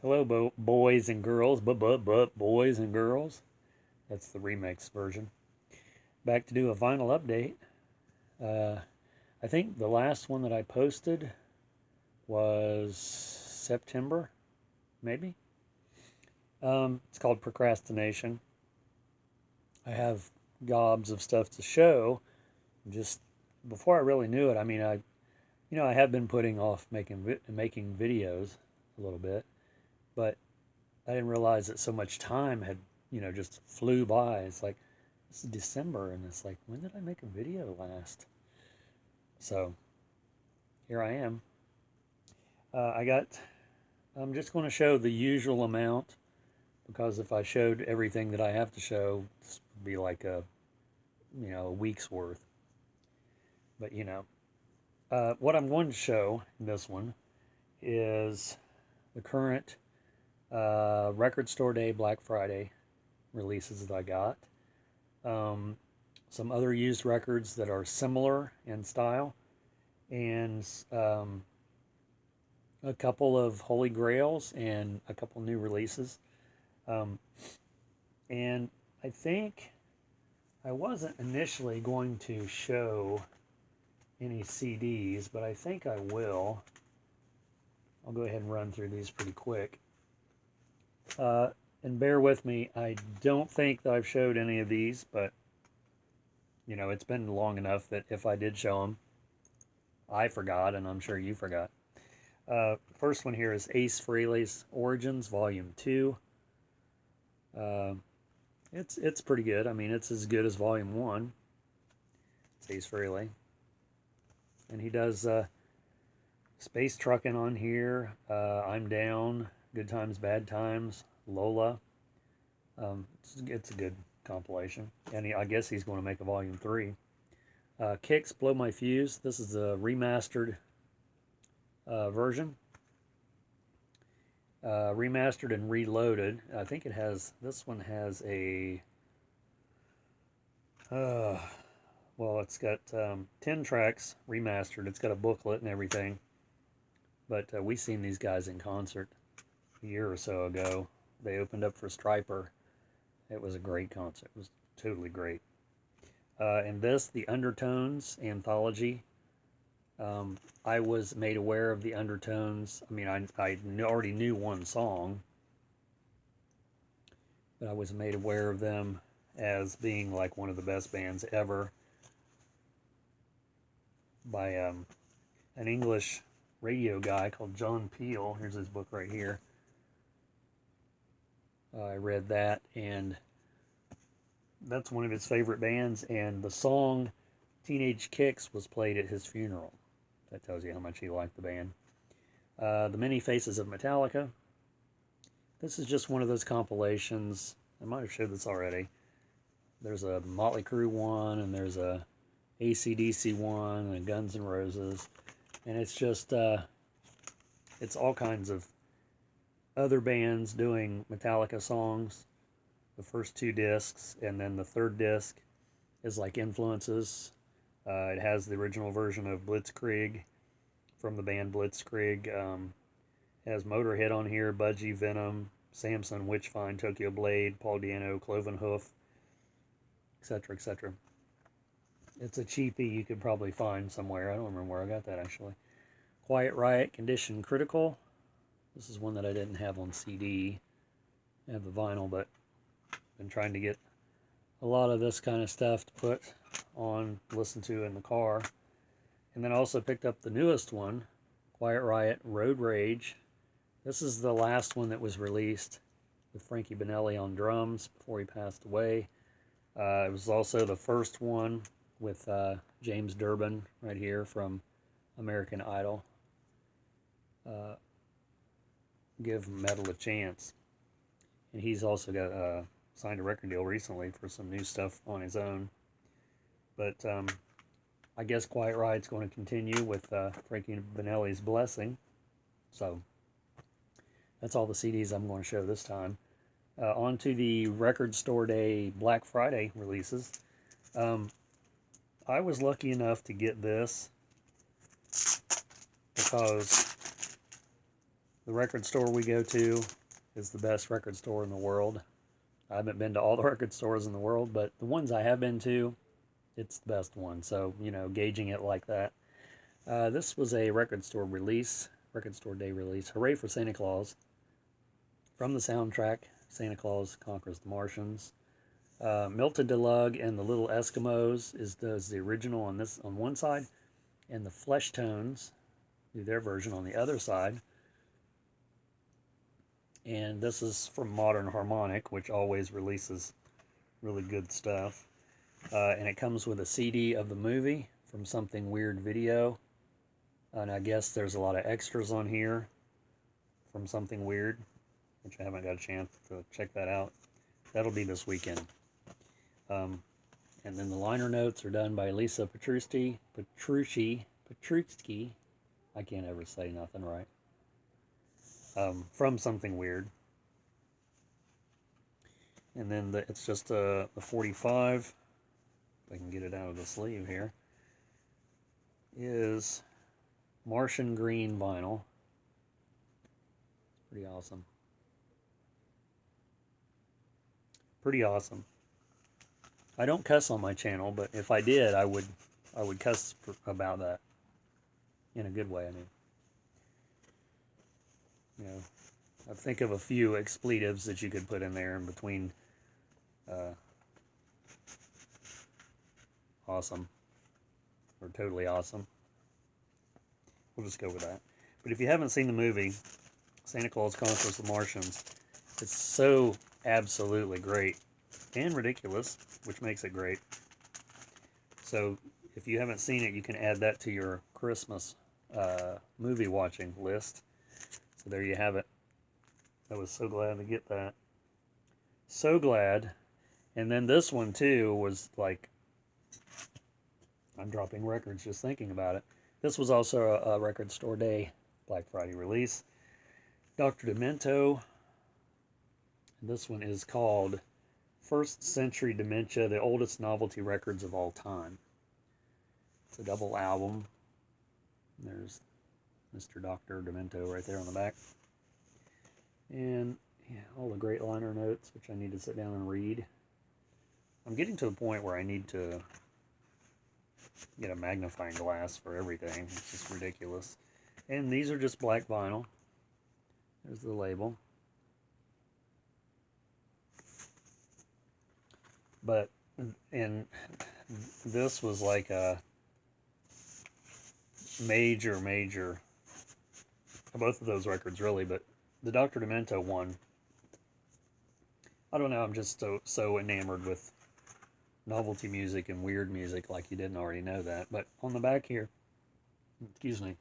Hello, boys and girls, boys and girls. That's the remix version. Back to do a vinyl update. Uh, I think the last one that I posted was September, maybe. It's called Procrastination. I have gobs of stuff to show. Just before I really knew it, I have been putting off making videos a little bit, but I didn't realize that so much time had, just flew by. It's like, this is December, and it's like, when did I make a video last? So, here I am. I'm just going to show the usual amount, because if I showed everything that I have to show, this would be like a week's worth. But, what I'm going to show in this one is the current Record Store Day Black Friday releases that I got. Some other used records that are similar in style, and a couple of Holy Grails and a couple new releases. Um, and I think I wasn't initially going to show any CDs, but I think I will. I'll go ahead and run through these pretty quick. And bear with me, I don't think that I've showed any of these, but it's been long enough that if I did show them, I forgot, and I'm sure you forgot. First one here is Ace Frehley's Origins, Volume 2. It's pretty good. I mean, it's as good as Volume 1. It's Ace Frehley. And he does Space Truckin' on here, I'm Down, Good Times, Bad Times, Lola. It's a good compilation. And I guess he's going to make a Volume 3. Kicks, Blow My Fuse. This is a remastered version. Remastered and reloaded. I think this one has a, it's got 10 tracks remastered. It's got a booklet and everything. But we seen these guys in concert a year or so ago. They opened up for Stryper. It was a great concert. It was totally great. And this, the Undertones Anthology. I was made aware of the Undertones. I mean, I already knew one song, but I was made aware of them as being like one of the best bands ever by an English radio guy called John Peel. Here's his book right here. I read that, and that's one of his favorite bands, and the song Teenage Kicks was played at his funeral. That tells you how much he liked the band. The Many Faces of Metallica. This is just one of those compilations. I might have showed this already. There's a Motley Crue one, and there's a AC/DC one, and a Guns N' Roses. And it's just, it's all kinds of other bands doing Metallica songs. The first 2 discs, and then the third disc is like influences. It has the original version of Blitzkrieg from the band Blitzkrieg. It has Motorhead on here, Budgie, Venom, Samson, Witchfind, Tokyo Blade, Paul Di'Anno, Cloven Hoof, etc., etc. It's a cheapie you could probably find somewhere. I don't remember where I got that, actually. Quiet Riot, Condition Critical. This is one that I didn't have on CD. I have the vinyl, but I've been trying to get a lot of this kind of stuff to put on, listen to in the car. And then I also picked up the newest one, Quiet Riot, Road Rage. This is the last one that was released with Frankie Banelli on drums before he passed away. It was also the first one with James Durbin right here from American Idol. Give metal a chance. And he's also got signed a record deal recently for some new stuff on his own. But I guess Quiet Riot's going to continue with Frankie Banelli's blessing. So that's all the CDs I'm going to show this time. On to the Record Store Day Black Friday releases. I was lucky enough to get this because The record store we go to is the best record store in the world. I haven't been to all the record stores in the world, but the ones I have been to, it's the best one. So, you know, gauging it like that. This was a record store release, record store day release. Hooray for Santa Claus. From the soundtrack, Santa Claus Conquers the Martians. Milton DeLugg and the Little Eskimos is the original on one side, and the Flesh Tones do their version on the other side. And this is from Modern Harmonic, which always releases really good stuff. And it comes with a CD of the movie from Something Weird Video. And I guess there's a lot of extras on here from Something Weird, which I haven't got a chance to check that out. That'll be this weekend. And then the liner notes are done by Lisa Petrucci. I can't ever say nothing right. From Something Weird. And then it's just the 45, if I can get it out of the sleeve here, is Martian green vinyl. Pretty awesome. Pretty awesome. I don't cuss on my channel, but if I did, I would cuss about that. In a good way, I mean. You know, I think of a few expletives that you could put in there in between awesome or totally awesome. We'll just go with that. But if you haven't seen the movie, Santa Claus Conquers the Martians, it's so absolutely great and ridiculous, which makes it great. So if you haven't seen it, you can add that to your Christmas movie watching list. So there you have it. I was so glad to get that. So glad. And then this one too was like, I'm dropping records just thinking about it. This was also a record store day Black Friday release. Dr. Demento. This one is called First Century Dementia, the oldest novelty records of all time. It's a double album. There's Mr. Dr. Demento right there on the back. And yeah, all the great liner notes, which I need to sit down and read. I'm getting to the point where I need to get a magnifying glass for everything. It's just ridiculous. And these are just black vinyl. There's the label. But, and this was like a major, both of those records really, but the Dr. Demento one, I don't know, I'm just so enamored with novelty music and weird music, like you didn't already know that. But on the back here, excuse me,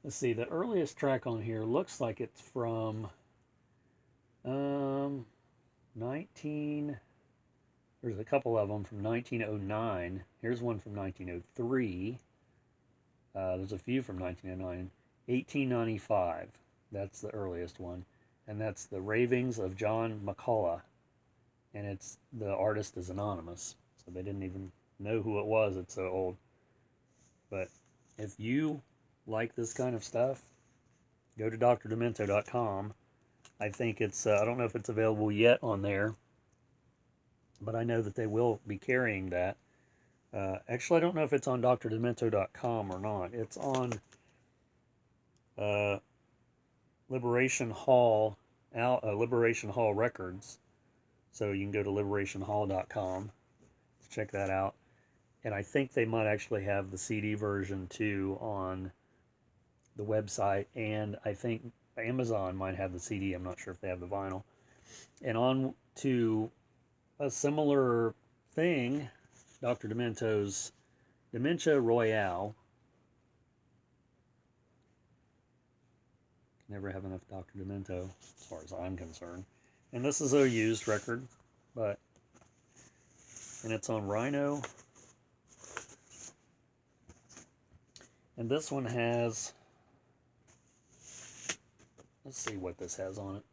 let's see, the earliest track on here looks like it's from 19, there's a couple of them from 1909. Here's one from 1903. There's a few from 1909. 1895, that's the earliest one. And that's The Ravings of John McCullough. And it's, the artist is anonymous. So they didn't even know who it was, it's so old. But if you like this kind of stuff, go to drdemento.com. I think it's, I don't know if it's available yet on there, but I know that they will be carrying that. Actually, I don't know if it's on drdemento.com or not. It's on Liberation Hall Records. So you can go to liberationhall.com to check that out. And I think they might actually have the CD version too on the website. And I think Amazon might have the CD. I'm not sure if they have the vinyl. And on to a similar thing, Dr. Demento's Dementia Royale. Never have enough Dr. Demento, as far as I'm concerned. And this is a used record, and it's on Rhino. And this one has, let's see what this has on it.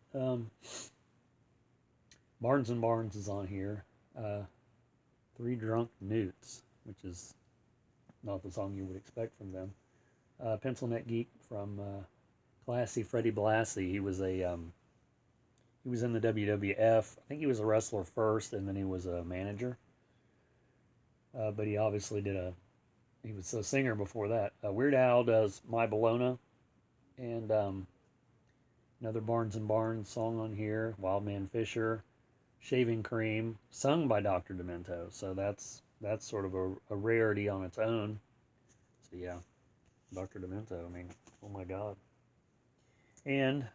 Barnes and Barnes is on here. Three Drunk Newts, which is not the song you would expect from them. Pencil Neck Geek from Classy Freddie Blassie. He was in the WWF. I think he was a wrestler first, and then he was a manager. But he obviously he was a singer before that. Weird Al does My Bologna, and another Barnes and Barnes song on here, Wildman Fisher, Shaving Cream, sung by Dr. Demento. So that's sort of a rarity on its own. So yeah, Dr. Demento. I mean, oh my God. And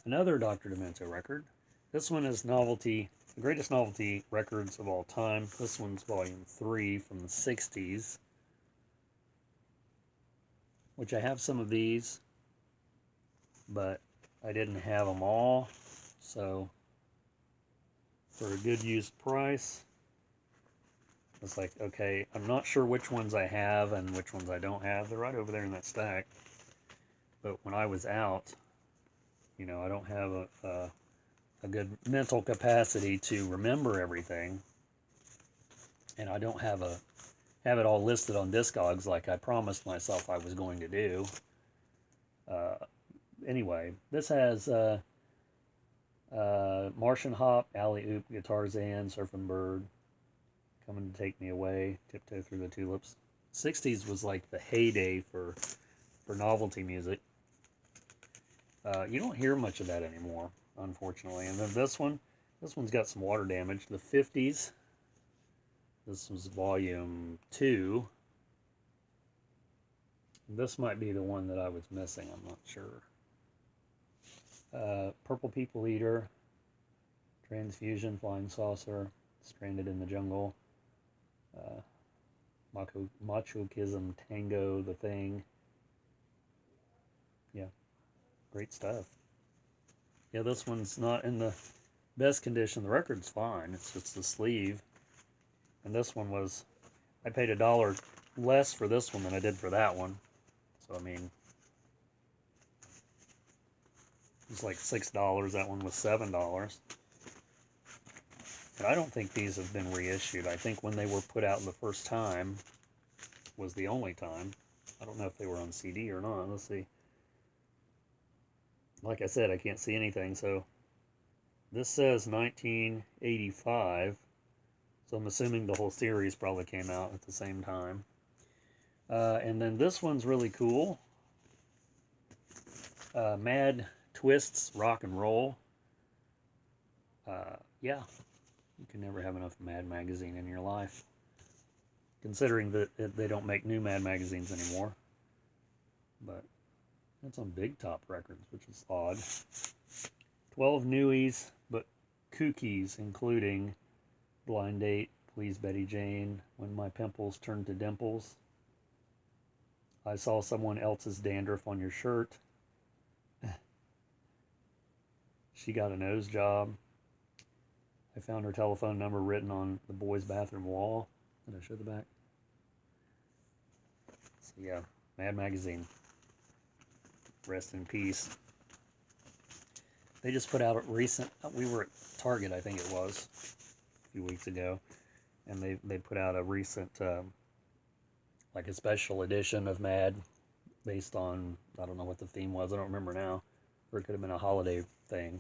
another Dr. Demento record. This one is Novelty, the greatest novelty records of all time. This one's volume 3 from the 60s, which I have some of these, but I didn't have them all. So for a good used price, it's like, okay, I'm not sure which ones I have and which ones I don't have. They're right over there in that stack. But when I was out, you know, I don't have a good mental capacity to remember everything, and I don't have it all listed on Discogs like I promised myself I was going to do. Anyway, this has Martian Hop, Alley Oop, Guitar Zan, Surfing Bird, Coming to Take Me Away, Tiptoe Through the Tulips. 60s was like the heyday for novelty music. You don't hear much of that anymore, unfortunately. And then this one's got some water damage. The 50s, this was volume 2. This might be the one that I was missing, I'm not sure. Purple People Eater, Transfusion, Flying Saucer, Stranded in the Jungle, Machismo Tango, The Thing. Yeah, great stuff. Yeah, this one's not in the best condition. The record's fine. It's just the sleeve. And this one was, I paid $1 less for this one than I did for that one. So, I mean, it was like $6. That one was $7. And I don't think these have been reissued. I think when they were put out the first time was the only time. I don't know if they were on CD or not. Let's see. Like I said, I can't see anything. So this says 1985. So I'm assuming the whole series probably came out at the same time. And then this one's really cool. Mad Twists Rock and Roll. Yeah, you can never have enough Mad magazine in your life. Considering that they don't make new Mad magazines anymore. But that's on Big Top Records, which is odd. 12 newies, but kookies, including Blind Date, Please Betty Jane, When My Pimples Turn to Dimples, I Saw Someone Else's Dandruff on Your Shirt, She Got a Nose Job, I Found Her Telephone Number Written on the Boys' Bathroom Wall. Did I show the back? So yeah, Mad Magazine. Rest in peace. They just put out a recent, we were at Target, I think it was, a few weeks ago, and they put out a recent, like a special edition of Mad, based on, I don't know what the theme was, I don't remember now, or it could have been a holiday thing.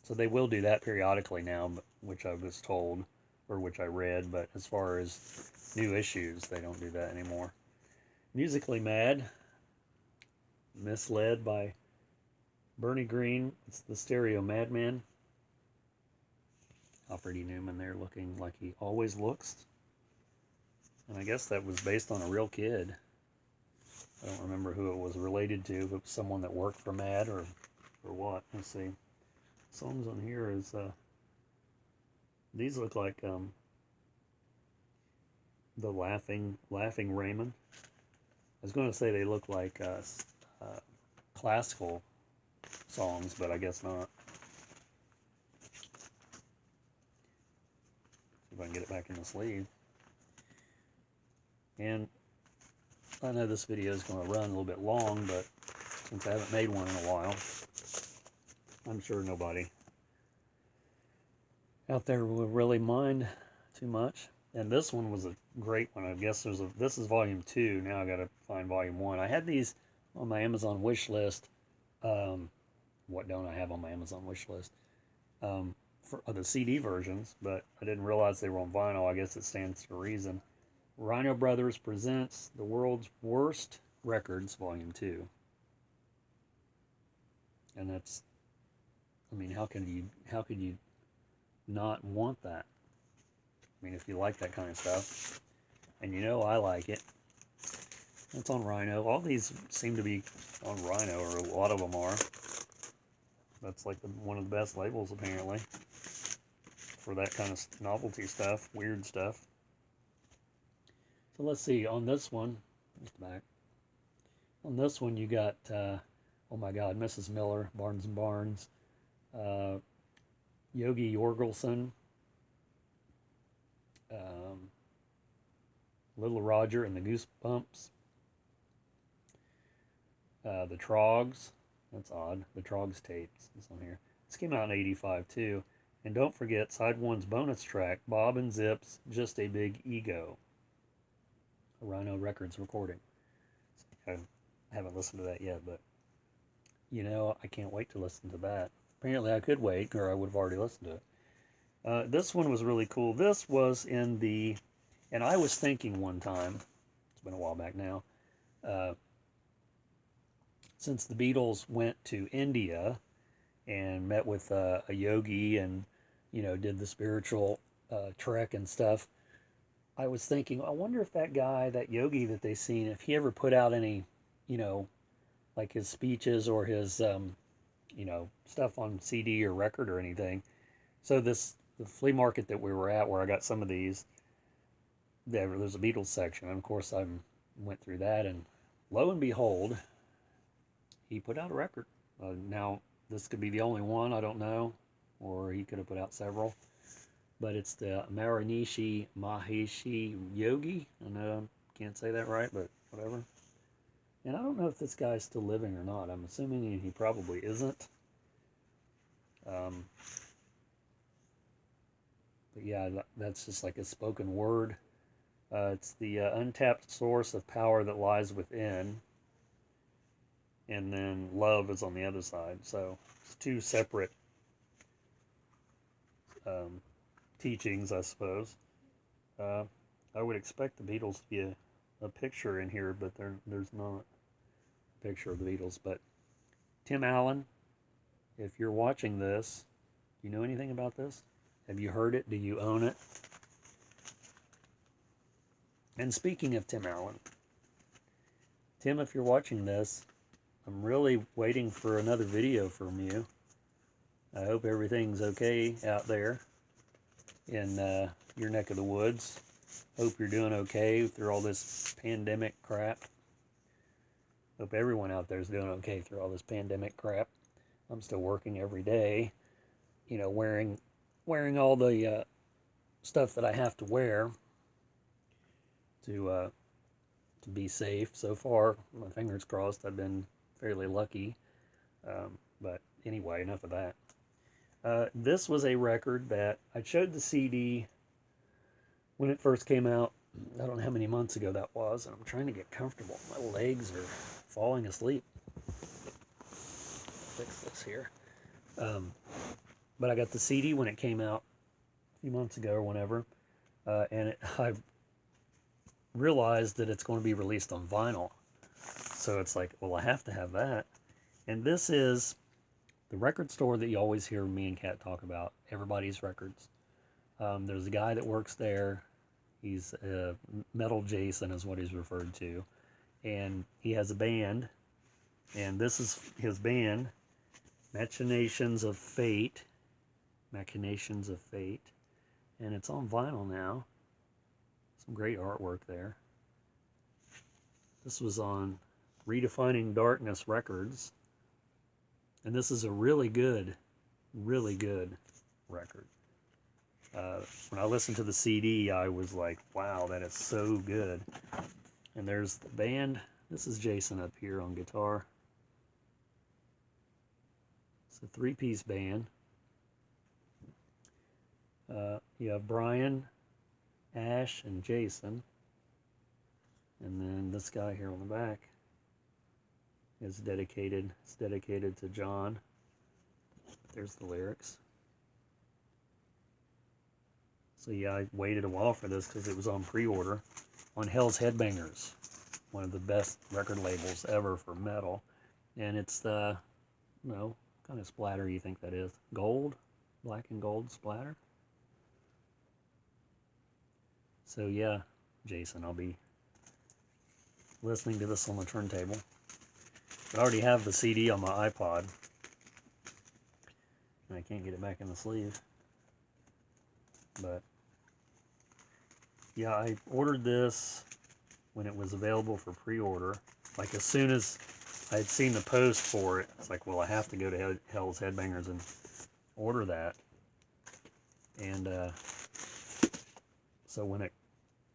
So they will do that periodically now, which I was told, or which I read, but as far as new issues, they don't do that anymore. Musically Mad, Misled by Bernie Green. It's the Stereo Madman. Alfred E. Newman there looking like he always looks. And I guess that was based on a real kid. I don't remember who it was related to, if it was someone that worked for Mad or what. Let's see. Songs on here is, these look like the Laughing Raymond. I was going to say they look like classical songs, but I guess not. See if I can get it back in the sleeve. And I know this video is going to run a little bit long, but since I haven't made one in a while, I'm sure nobody out there will really mind too much. And this one was a great one. I guess this is volume 2. Now I got to find volume 1. I had these on my Amazon wish list What don't I have on my Amazon wish list? For the CD versions, but I didn't realize they were on vinyl. I guess it stands to reason. Rhino Brothers presents The World's Worst Records, Volume 2. And that's, I mean, how could you not want that? I mean, if you like that kind of stuff, and you know I like it. It's on Rhino. All these seem to be on Rhino, or a lot of them are. That's like one of the best labels, apparently, for that kind of novelty stuff, weird stuff. So let's see, on this one, just back. On this one, you got, oh my God, Mrs. Miller, Barnes and Barnes, Yogi Jorgelson, Little Roger and the Goosebumps, the Trogs. That's odd. The Trogs tapes is on here. This came out in '85 too. And don't forget side one's bonus track, Bob and Zip's "Just a Big Ego," a Rhino Records recording. I haven't listened to that yet, but you know, I can't wait to listen to that. Apparently I could wait, or I would have already listened to it. This one was really cool. This was in the, and I was thinking one time, it's been a while back now, since the Beatles went to India and met with a yogi and, you know, did the spiritual trek and stuff, I was thinking, I wonder if that guy, that yogi that they seen, if he ever put out any, you know, like his speeches or his, you know, stuff on CD or record or anything. So the flea market that we were at, where I got some of these, there's a Beatles section, and of course I went through that, and lo and behold, he put out a record. Now, this could be the only one, I don't know, or he could have put out several, but it's the Maranishi Maheshi Yogi. I know I can't say that right, but whatever. And I don't know if this guy's still living or not. I'm assuming he probably isn't. But yeah, that's just like a spoken word. It's the untapped source of power that lies within. And then love is on the other side. So it's two separate teachings, I suppose. I would expect the Beatles to be a picture in here, but there's not a picture of the Beatles. But Tim Allen, if you're watching this, do you know anything about this? Have you heard it? Do you own it? And speaking of Tim Allen, Tim, if you're watching this, I'm really waiting for another video from you. I hope everything's okay out there in your neck of the woods. Hope you're doing okay through all this pandemic crap. Hope everyone out there is doing okay through all this pandemic crap. I'm still working every day, you know, wearing all the stuff that I have to wear to be safe. So far, my fingers crossed, I've been fairly lucky. But anyway, enough of that. This was a record that I showed the CD when it first came out. I don't know how many months ago that was, and I'm trying to get comfortable. My legs are falling asleep. Fix this here. But I got the CD when it came out a few months ago or whenever, and I realized that it's going to be released on vinyl. So it's like, well, I have to have that. And this is the record store that you always hear me and Kat talk about, Everybody's Records. There's a guy that works there. He's Metal Jason is what he's referred to. And he has a band. And this is his band, Machinations of Fate. Machinations of Fate. And it's on vinyl now. Some great artwork there. This was on Redefining Darkness Records. And this is a really good record. When I listened to the CD, I was like, wow, that is so good. And there's the band. This is Jason up here on guitar. It's a three-piece band. You have Brian, Ash, and Jason. And then this guy here on the back is dedicated. It's dedicated to John. There's the lyrics. So yeah, I waited a while for this because it was on pre-order on Hell's Headbangers, one of the best record labels ever for metal. And it's the, kind of splatter you think that is. Gold, black and gold splatter. So yeah, Jason, I'll be listening to this on the turntable. But I already have the CD on my iPod. And I can't get it back in the sleeve. But yeah, I ordered this when it was available for pre-order. Like as soon as I had seen the post for it, it's like, well, I have to go to Hell's Headbangers and order that. And so when it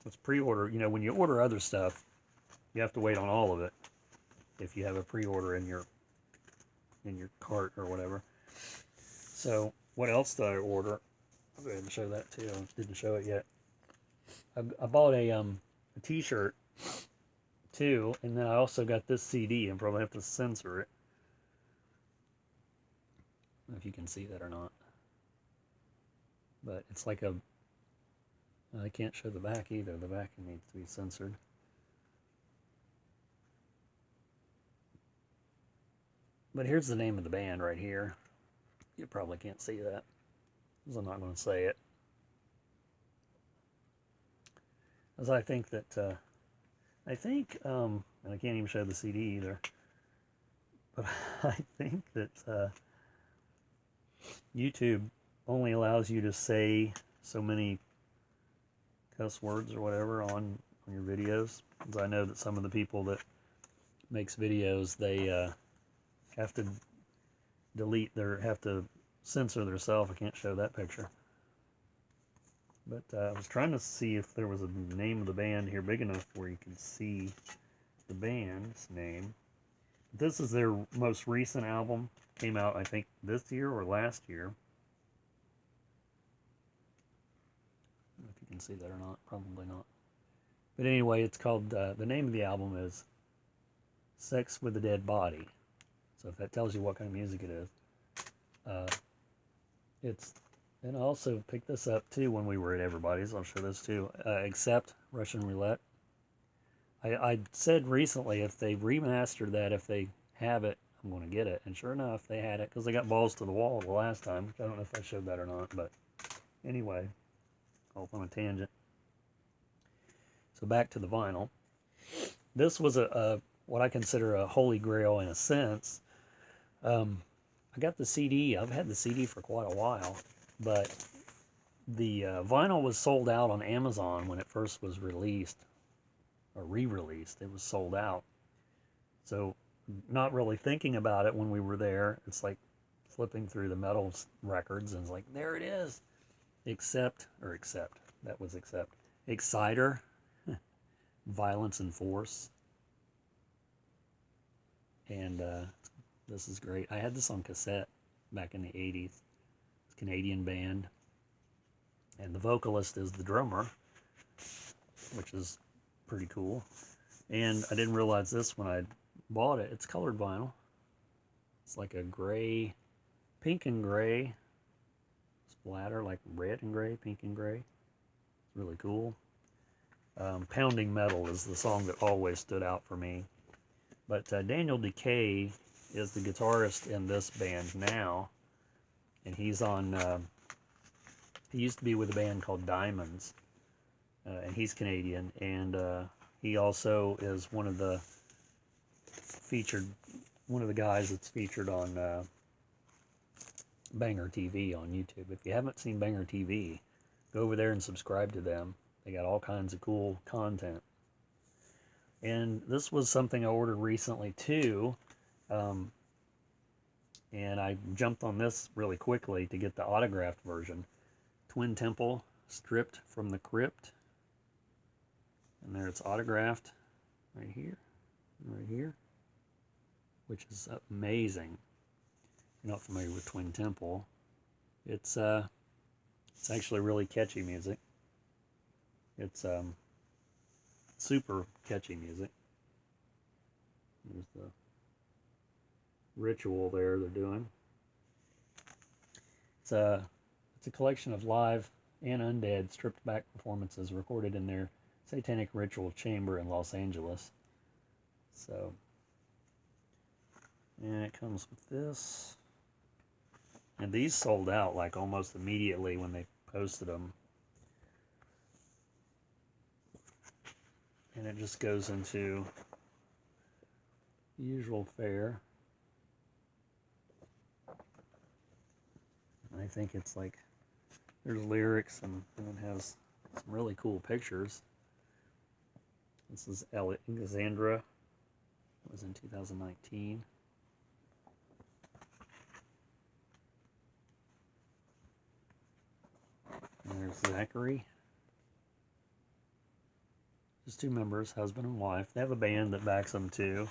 was pre-order, when you order other stuff, you have to wait on all of it if you have a pre-order in your cart or whatever. So what else did I order? I'll go ahead and show that too. I didn't show it yet. I bought a t-shirt too, and then I also got this CD, and probably have to censor it. I don't know if you can see that or not. But it's like I can't show the back either. The back needs to be censored. But here's the name of the band right here. You probably can't see that, because I'm not going to say it. As I think that, and I can't even show the CD either, but I think that YouTube only allows you to say so many cuss words or whatever on your videos. Because I know that some of the people that makes videos, they have to have to censor themselves. I can't show that picture. But I was trying to see if there was a name of the band here big enough where you could see the band's name. This is their most recent album. Came out, I think, this year or last year. I don't know if you can see that or not. Probably not. But anyway, it's called, the name of the album is Sex with a Dead Body. So if that tells you what kind of music it is. And I also picked this up too when we were at Everybody's. I'll show this too. Except Russian Roulette. I said recently if they remastered that, if they have it, I'm going to get it. And sure enough, they had it because they got balls to the wall the last time. I don't know if I showed that or not, but anyway, off on a tangent. So back to the vinyl. This was what I consider a holy grail in a sense. I got the CD. I've had the CD for quite a while, but the vinyl was sold out on Amazon when it first was released, or re-released. It was sold out. So not really thinking about it when we were there. It's like flipping through the metal records and it's like, there it is. Except, Exciter, Violence and Force. And this is great. I had this on cassette back in the 80s. It's a Canadian band. And the vocalist is the drummer, which is pretty cool. And I didn't realize this when I bought it. It's colored vinyl. It's like a gray, pink and gray splatter, like red and gray, pink and gray. It's really cool. Pounding Metal is the song that always stood out for me. But Daniel Decay is the guitarist in this band now. And he's on, he used to be with a band called Diamonds. And he's Canadian. And he also is one of the guys that's featured on Banger TV on YouTube. If you haven't seen Banger TV, go over there and subscribe to them. They got all kinds of cool content. And this was something I ordered recently too. And I jumped on this really quickly to get the autographed version. Twin Temple, Stripped from the Crypt. And there it's autographed right here, which is amazing. If you're not familiar with Twin Temple, it's actually really catchy music. It's super catchy music. There's the ritual there they're doing. It's a collection of live and undead stripped back performances recorded in their satanic ritual chamber in Los Angeles. So, and it comes with this. And these sold out like almost immediately when they posted them. And it just goes into the usual fare. I think it's like there's lyrics and it has some really cool pictures. This is Alexandra. It was in 2019. And there's Zachary. Just two members, husband and wife. They have a band that backs them too.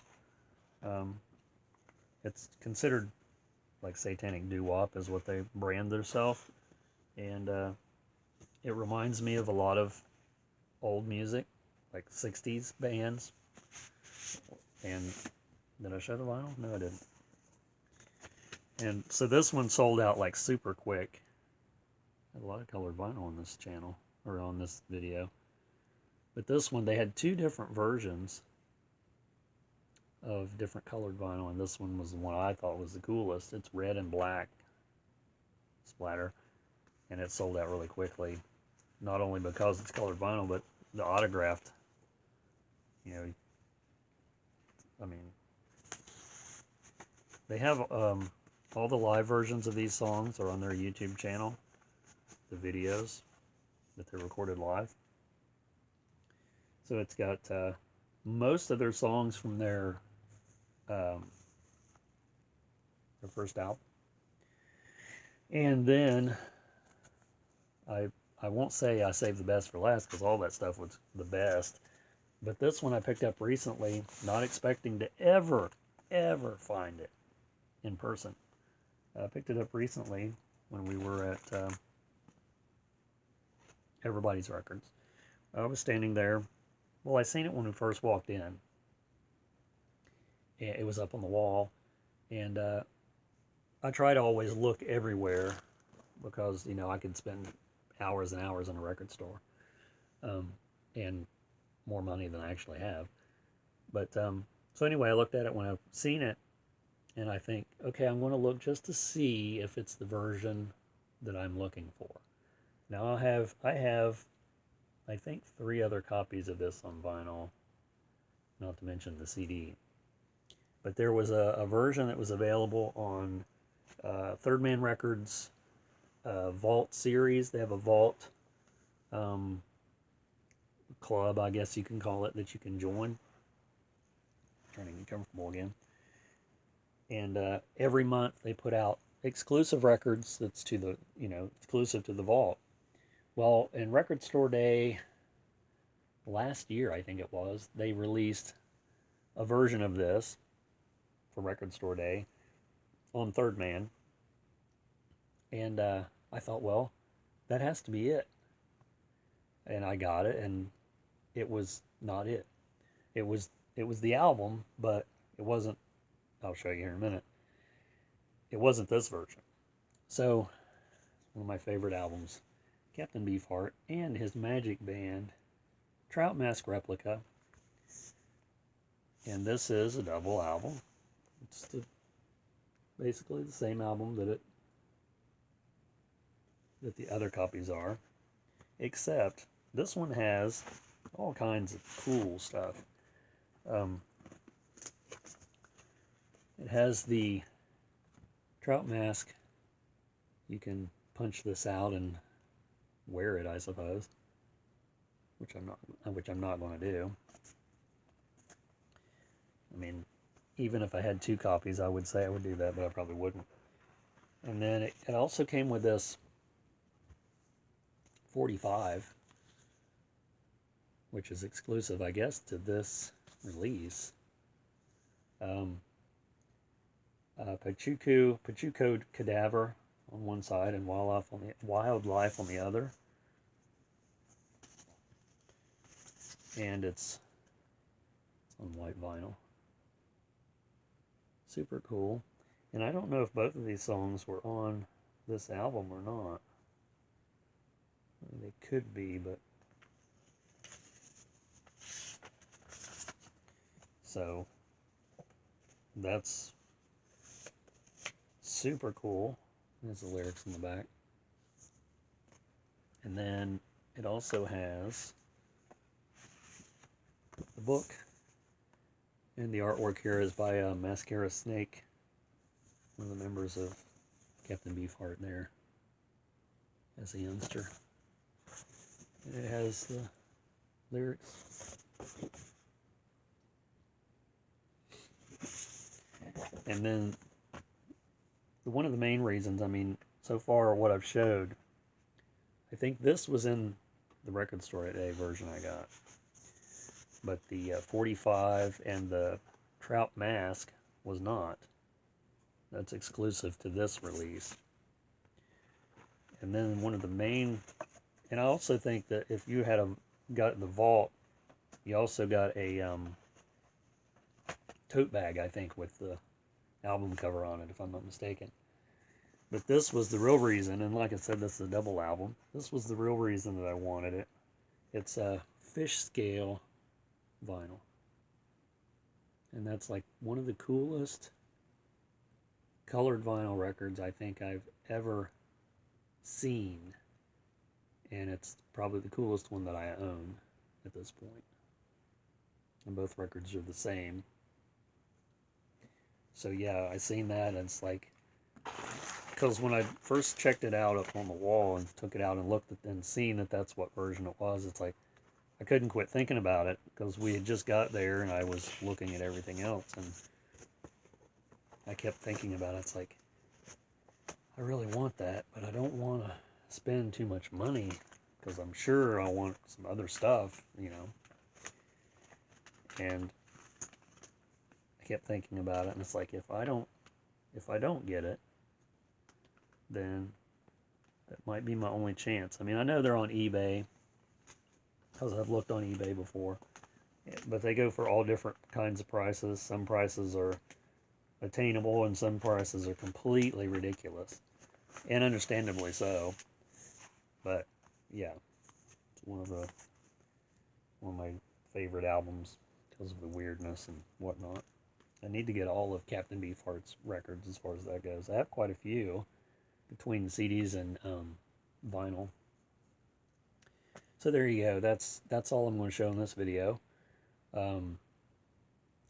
It's considered like satanic doo-wop is what they brand themselves. And it reminds me of a lot of old music, like 60s bands. And did I show the vinyl? No, I didn't. And so this one sold out like super quick. I had a lot of colored vinyl on this channel, or on this video. But this one, they had two different versions of different colored vinyl, and this one was the one I thought was the coolest. It's red and black splatter, and it sold out really quickly. Not only because it's colored vinyl, but the autographed, you know, I mean, they have all the live versions of these songs are on their YouTube channel, the videos that they recorded live. So it's got most of their songs from their first album. And then I won't say I saved the best for last because all that stuff was the best. But this one I picked up recently, not expecting to ever find it in person. I picked it up recently when we were at Everybody's Records. I was standing there. Well, I seen it when we first walked in. It was up on the wall. And I try to always look everywhere because, you know, I could spend hours and hours in a record store. And more money than I actually have. But, so anyway, I looked at it when I've seen it. And I think, okay, I'm going to look just to see if it's the version that I'm looking for. Now I have, I think 3 other copies of this on vinyl, not to mention the CD. But there was a version that was available on Third Man Records Vault series. They have a Vault club, I guess you can call it, that you can join. I'm trying to get comfortable again. And every month they put out exclusive records that's to the, you know, exclusive to the Vault. Well, in Record Store Day last year, I think it was, they released a version of this for Record Store Day on Third Man. And I thought, well, that has to be it. And I got it, and it was not it. It was the album, but it wasn't, I'll show you here in a minute. It wasn't this version. So, one of my favorite albums, Captain Beefheart and his Magic Band Trout Mask Replica. And this is a double album. It's basically the same album that the other copies are, except this one has all kinds of cool stuff. It has the Trout Mask. You can punch this out and wear it, I suppose, which I'm not going to do. I mean, even if I had 2 copies, I would say I would do that, but I probably wouldn't. And then it also came with this 45, which is exclusive, I guess, to this release. Pachuco Cadaver on one side and Wildlife on the other. And it's on white vinyl. Super cool. And I don't know if both of these songs were on this album or not. They could be, but... So, that's super cool. There's the lyrics in the back. And then it also has the book. And the artwork here is by Mascara Snake, one of the members of Captain Beefheart there as a youngster. And it has the lyrics. And then one of the main reasons, I mean, so far what I've showed, I think this was in the record store today version I got. But the 45 and the Trout Mask was not. That's exclusive to this release. And then one of the main, and I also think that if you had got the vault, you also got a tote bag, I think, with the album cover on it, if I'm not mistaken. But this was the real reason, and like I said, this is a double album. This was the real reason that I wanted it. It's a fish scale vinyl. And that's like one of the coolest colored vinyl records I think I've ever seen. And it's probably the coolest one that I own at this point. And both records are the same. So yeah, I seen that, and it's like, because when I first checked it out up on the wall and took it out and looked at and seen that that's what version it was, it's like I couldn't quit thinking about it, because we had just got there and I was looking at everything else, and I kept thinking about it. It's like, I really want that, but I don't want to spend too much money, because I'm sure I want some other stuff, you know. And I kept thinking about it, and it's like, if I don't get it, then that might be my only chance. I mean, I know they're on eBay, because I've looked on eBay before, but they go for all different kinds of prices. Some prices are attainable, and some prices are completely ridiculous, and understandably so. But yeah, it's one of my favorite albums because of the weirdness and whatnot. I need to get all of Captain Beefheart's records as far as that goes. I have quite a few between CDs and vinyl. So there you go. That's all I'm going to show in this video. And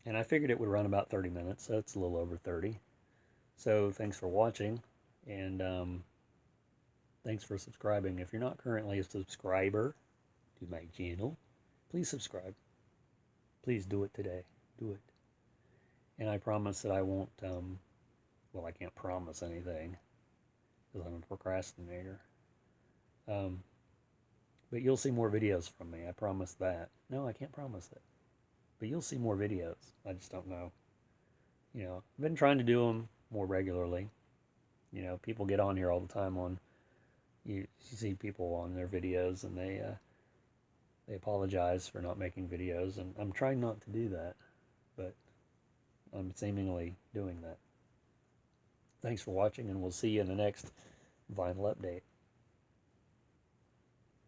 I figured it would run about 30 minutes, so it's a little over 30. So thanks for watching, and thanks for subscribing. If you're not currently a subscriber to my channel, please subscribe. Please do it today. Do it. And I promise that I won't, well, I can't promise anything, because I'm a procrastinator. But you'll see more videos from me. I promise that. No, I can't promise it. But you'll see more videos. I just don't know. You know, I've been trying to do them more regularly. You know, people get on here all the time on, you see people on their videos, and they apologize for not making videos, and I'm trying not to do that, but I'm seemingly doing that. Thanks for watching, and we'll see you in the next vinyl update.